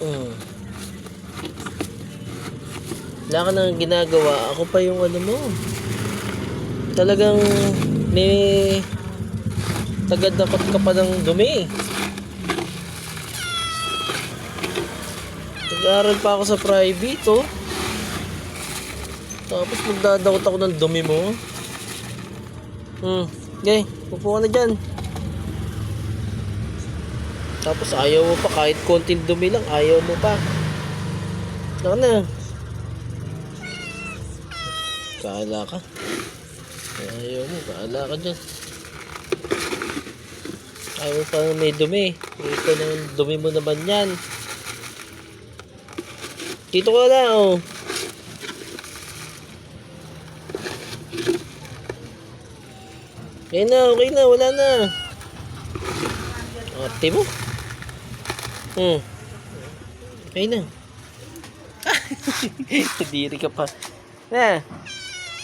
Hmm. Wala ka nang ginagawa. Ako pa yung ano mo. Talagang may tagad-dapat ka pa ng dumi. Nag-aaral pa ako sa private, oh. Tapos magdadakot ako ng dumi mo. Okay, upo ka na dyan. Tapos ayaw mo pa, kahit konting dumi lang, ayaw mo pa. Saka na. Kaala ka. Ayaw mo, kaala ka dyan. Ayaw mo pa may dumi. Ito ng dumi mo naman yan. Dito ka na, oh. Okay na, wala na. Ate mo. Okay na. Diri ka pa. Na.